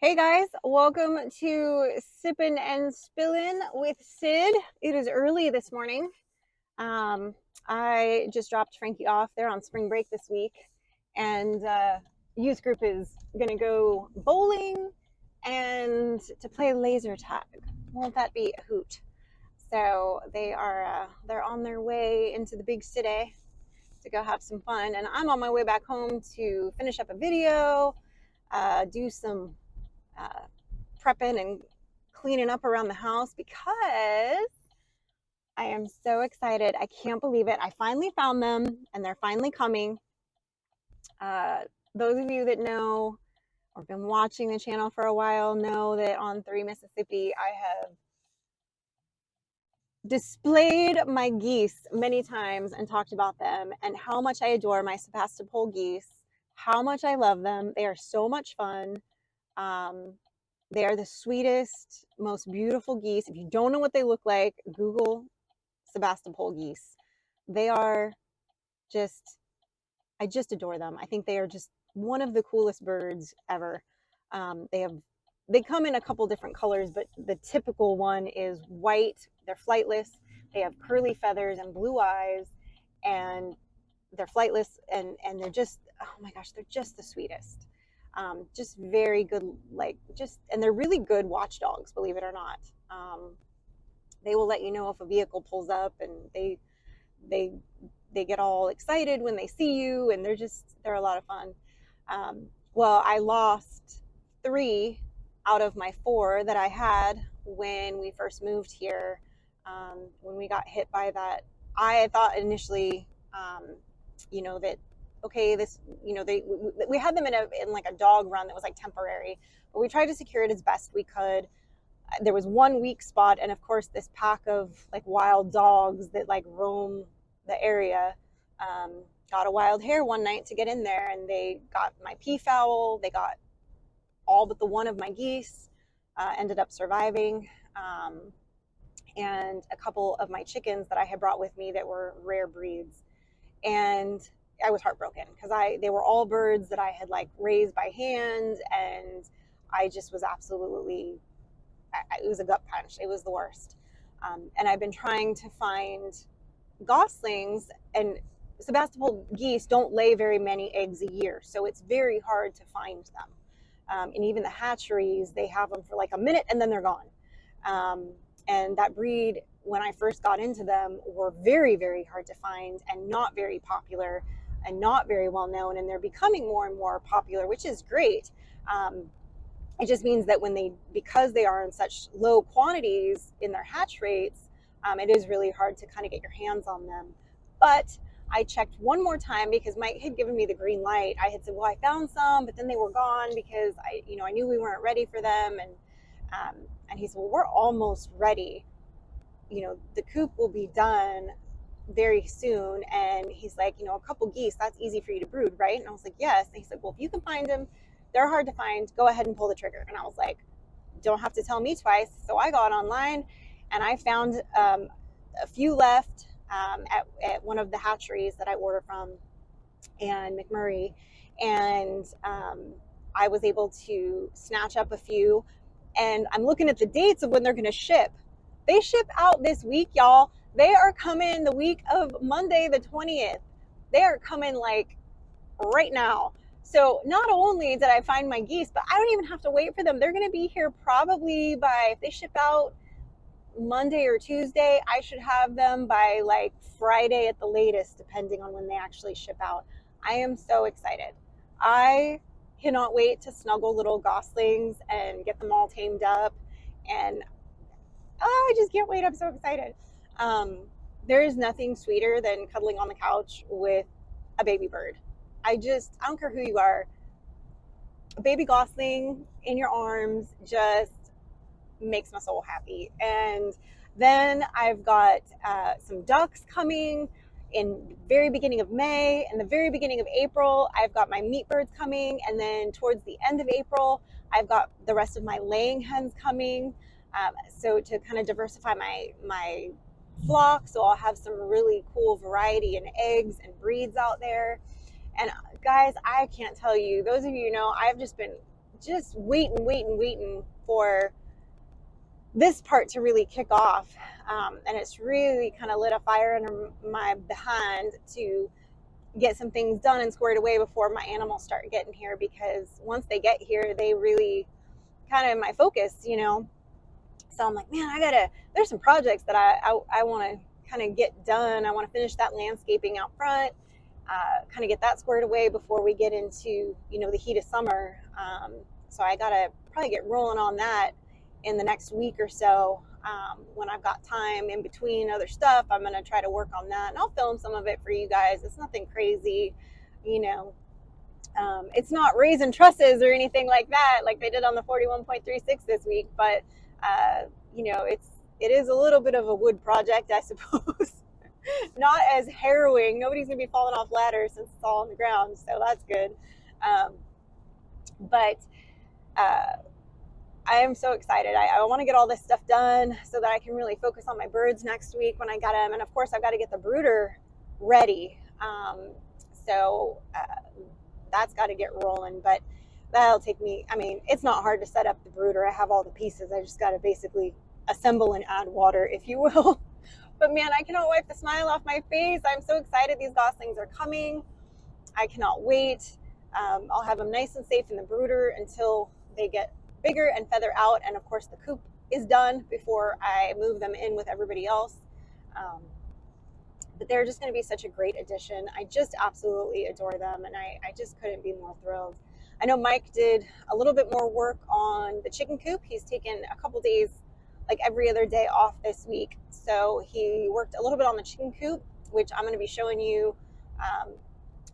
Hey guys, welcome to Sippin and Spillin with Syd. It is early this morning. Um, I just dropped Frankie off. They're on spring break this week, and youth group is gonna go bowling and to play laser tag. Won't that be a hoot? So they're on their way into the big city to go have some fun, and I'm on my way back home to finish up a video, do some uh, prepping and cleaning up around the house because I am so excited. I can't believe it. I finally found them and they're finally coming. Uh, those of you that know or been watching the channel for a while know that on 3 Mississippi, I have displayed my geese many times and talked about them and how much I adore my Sebastopol geese, how much I love them. They are so much fun. Um, They are the sweetest, most beautiful geese. If you don't know what they look like, Google Sebastopol geese. They are just, I just adore them. I think they are just one of the coolest birds ever. They have, they come in a couple different colors, but the typical one is white. They're flightless. They have curly feathers and blue eyes, and they're flightless, and they're just, oh my gosh, they're just the sweetest. Just very good, like just, and they're really good watchdogs, believe it or not. They will let you know if a vehicle pulls up, and they they get all excited when they see you, and they're a lot of fun. Well, I lost three out of my four that I had when we first moved here. When we got hit by that, I thought initially, that okay, this, we had them in like a dog run that was like temporary, but we tried to secure it as best we could. There was one weak spot, and of course, this pack of like wild dogs that like roam the area um, got a wild hare one night to get in there, and they got my peafowl. They got all but the one of my geese. Ended up surviving, and a couple of my chickens that I had brought with me that were rare breeds. And I was heartbroken because they were all birds that I had like raised by hand, and I just was absolutely, it was a gut punch. It was the worst. And I've been trying to find goslings, and Sebastopol geese don't lay very many eggs a year, so it's very hard to find them. And even the hatcheries, they have them for like a minute and then they're gone. Um, and that breed, when I first got into them, were very, very hard to find and not very popular and not very well known. And they're becoming more and more popular, which is great. It just means that because they are in such low quantities in their hatch rates, it is really hard to kind of get your hands on them. But I checked one more time because Mike had given me the green light. I had said, well, I found some, but then they were gone because I knew we weren't ready for them. And he said, well, we're almost ready. The coop will be done very soon. And he's like, a couple geese, that's easy for you to brood, right? And I was like, yes. And he said, well, if you can find them, they're hard to find, go ahead and pull the trigger. And I was like, don't have to tell me twice. So I got online and I found a few left at one of the hatcheries that I order from and McMurray. And I was able to snatch up a few. And I'm looking at the dates of when they're going to ship. They ship out this week, y'all. They are coming the week of Monday, the 20th. They are coming like right now. So not only did I find my geese, but I don't even have to wait for them. They're going to be here probably by, if they ship out Monday or Tuesday, I should have them by like Friday at the latest, depending on when they actually ship out. I am so excited. I cannot wait to snuggle little goslings and get them all tamed up. And I just can't wait. I'm so excited. There is nothing sweeter than cuddling on the couch with a baby bird. I don't care who you are. A baby gosling in your arms just makes my soul happy. And then I've got some ducks coming in the very beginning of May. In the very beginning of April, I've got my meat birds coming. And then towards the end of April, I've got the rest of my laying hens coming. So to kind of diversify my flock, so I'll have some really cool variety in eggs and breeds out there. And guys, I can't tell you, those of you know, I've just been just waiting for this part to really kick off. And it's really kind of lit a fire under my behind to get some things done and squared away before my animals start getting here, because once they get here, they really kind of my focus, So I'm like, man, there's some projects that I want to kind of get done. I want to finish that landscaping out front, kind of get that squared away before we get into, the heat of summer. So I got to probably get rolling on that in the next week or so. When I've got time in between other stuff, I'm going to try to work on that, and I'll film some of it for you guys. It's nothing crazy, it's not raising trusses or anything like that, like they did on the 41.36 this week, but it is a little bit of a wood project, I suppose. Not as harrowing. Nobody's gonna be falling off ladders since it's all on the ground, so that's good. But I am so excited. I want to get all this stuff done so that I can really focus on my birds next week when I got them, and of course I've got to get the brooder ready. So that's got to get rolling, but that'll take me, it's not hard to set up the brooder. I have all the pieces. I just got to basically assemble and add water, if you will. But man, I cannot wipe the smile off my face. I'm so excited these goslings are coming. I cannot wait. I'll have them nice and safe in the brooder until they get bigger and feather out. And of course the coop is done before I move them in with everybody else. But they're just going to be such a great addition. I just absolutely adore them, and I just couldn't be more thrilled. I know Mike did a little bit more work on the chicken coop. He's taken a couple days, like every other day off this week. So he worked a little bit on the chicken coop, which I'm going to be showing you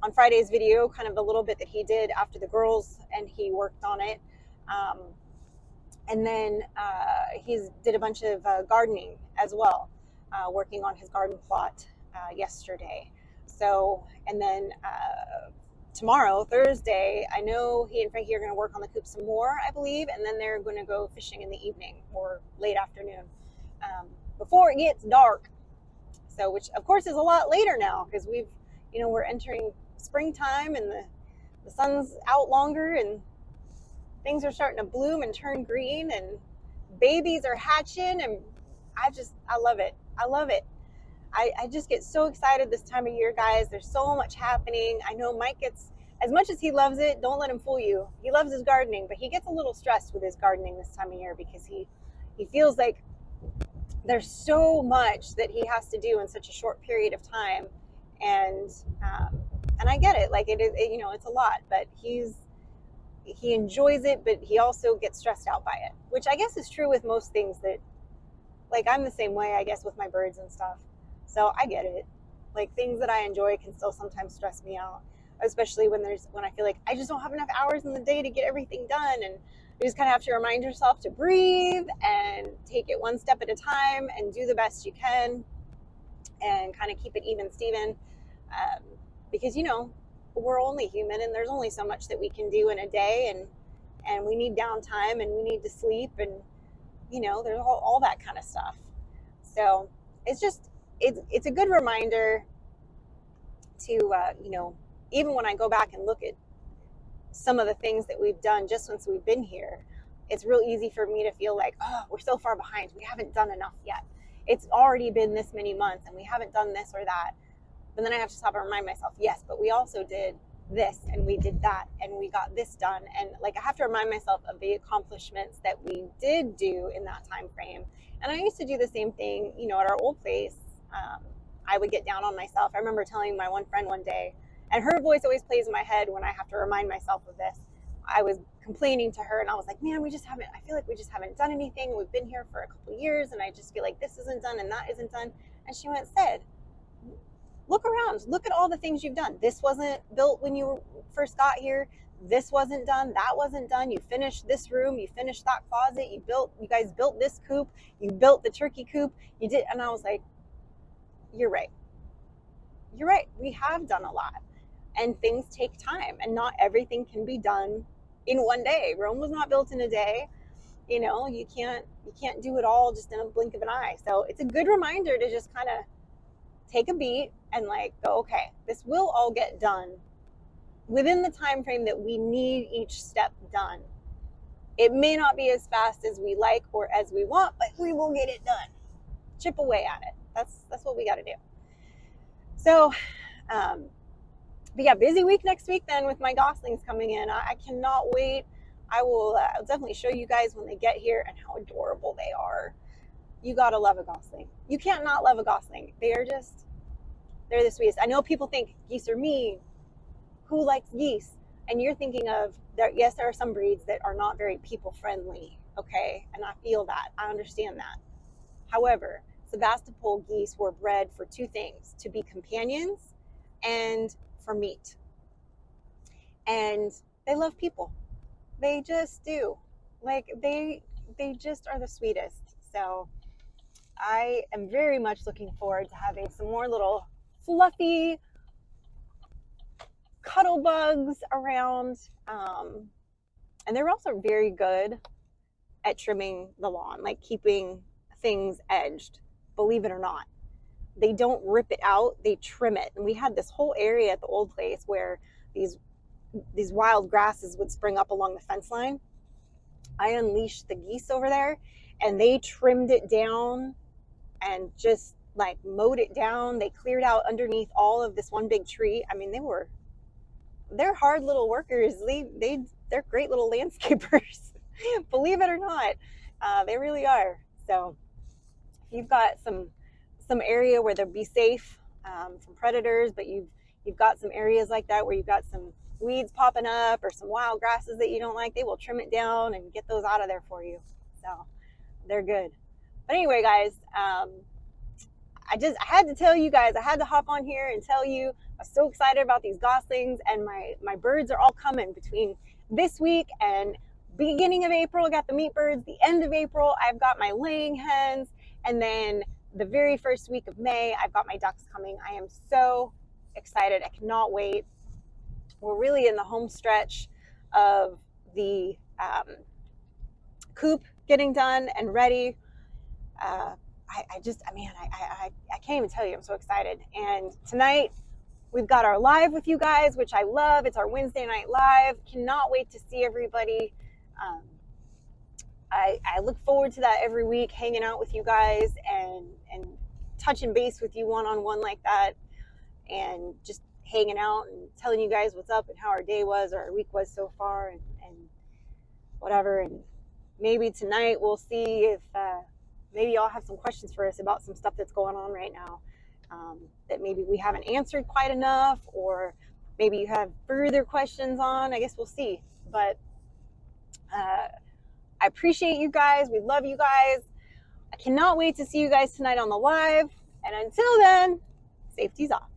on Friday's video, kind of the little bit that he did after the girls and he worked on it. And then he's did a bunch of gardening as well, working on his garden plot yesterday. So, and then tomorrow, Thursday, I know he and Frankie are going to work on the coop some more, I believe, and then they're going to go fishing in the evening or late afternoon before it gets dark. So, which of course is a lot later now, because we're entering springtime and the sun's out longer and things are starting to bloom and turn green and babies are hatching, and I love it. I love it. I just get so excited this time of year, guys. There's so much happening. I know Mike gets, as much as he loves it, don't let him fool you. He loves his gardening, but he gets a little stressed with his gardening this time of year because he feels like there's so much that he has to do in such a short period of time. And I get it. Like it's a lot, but he enjoys it, but he also gets stressed out by it, which I guess is true with most things that, like, I'm the same way, I guess, with my birds and stuff. So I get it. Like, things that I enjoy can still sometimes stress me out, especially when I feel like I just don't have enough hours in the day to get everything done. And you just kind of have to remind yourself to breathe and take it one step at a time and do the best you can and kind of keep it even, Steven. Because, we're only human and there's only so much that we can do in a day, and we need downtime and we need to sleep, and, there's all that kind of stuff. So it's a good reminder to, even when I go back and look at some of the things that we've done just since we've been here, it's real easy for me to feel like, oh, we're so far behind. We haven't done enough yet. It's already been this many months and we haven't done this or that. But then I have to stop and remind myself, yes, but we also did this and we did that and we got this done. And like, I have to remind myself of the accomplishments that we did do in that time frame. And I used to do the same thing, at our old place. I would get down on myself. I remember telling my one friend one day, and her voice always plays in my head when I have to remind myself of this. I was complaining to her and I was like, man, I feel like we just haven't done anything. We've been here for a couple of years and I just feel like this isn't done and that isn't done. And she went, Syd, look around, look at all the things you've done. This wasn't built when you first got here. This wasn't done. That wasn't done. You finished this room. You finished that closet. You guys built this coop. You built the turkey coop. You did. And I was like, you're right. You're right. We have done a lot, and things take time, and not everything can be done in one day. Rome was not built in a day. You can't do it all just in a blink of an eye. So it's a good reminder to just kind of take a beat and go, okay, this will all get done within the time frame that we need each step done. It may not be as fast as we like or as we want, but we will get it done. Chip away at it. That's what we got to do. So, but yeah, busy week next week then with my goslings coming in. I cannot wait. I'll definitely show you guys when they get here and how adorable they are. You gotta love a gosling. You can't not love a gosling. They're the sweetest. I know people think geese are mean. Who likes geese? And you're thinking of, yes, there are some breeds that are not very people friendly, okay? And I feel that. I understand that. However, Sebastopol geese were bred for two things: to be companions and for meat. And they love people. They just do. Like they just are the sweetest. So I am very much looking forward to having some more little fluffy cuddle bugs around. And they're also very good at trimming the lawn, like keeping things edged, believe it or not. They don't rip it out, they trim it. And we had this whole area at the old place where these wild grasses would spring up along the fence line. I unleashed the geese over there and they trimmed it down and just like mowed it down. They cleared out underneath all of this one big tree. I mean, they're hard little workers. They're great little landscapers. Believe it or not, they really are. So if you've got some area where they'll be safe from predators, but you've got some areas like that where you've got some weeds popping up or some wild grasses that you don't like, they will trim it down and get those out of there for you. So they're good. But anyway, guys, I had to tell you guys, I had to hop on here and tell you, I'm so excited about these goslings, and my birds are all coming between this week and beginning of April. I got the meat birds. The end of April, I've got my laying hens. And then the very first week of May, I've got my ducks coming. I am so excited. I cannot wait. We're really in the home stretch of the coop getting done and ready. I can't even tell you. I'm so excited. And tonight we've got our live with you guys, which I love. It's our Wednesday night live. Cannot wait to see everybody. I look forward to that every week, hanging out with you guys and touching base with you one-on-one like that, and just hanging out and telling you guys what's up and how our day was or our week was so far and whatever. And maybe tonight we'll see if maybe y'all have some questions for us about some stuff that's going on right now that maybe we haven't answered quite enough, or maybe you have further questions on. I guess we'll see. But I appreciate you guys. We love you guys. I cannot wait to see you guys tonight on the live. And until then, safety's off.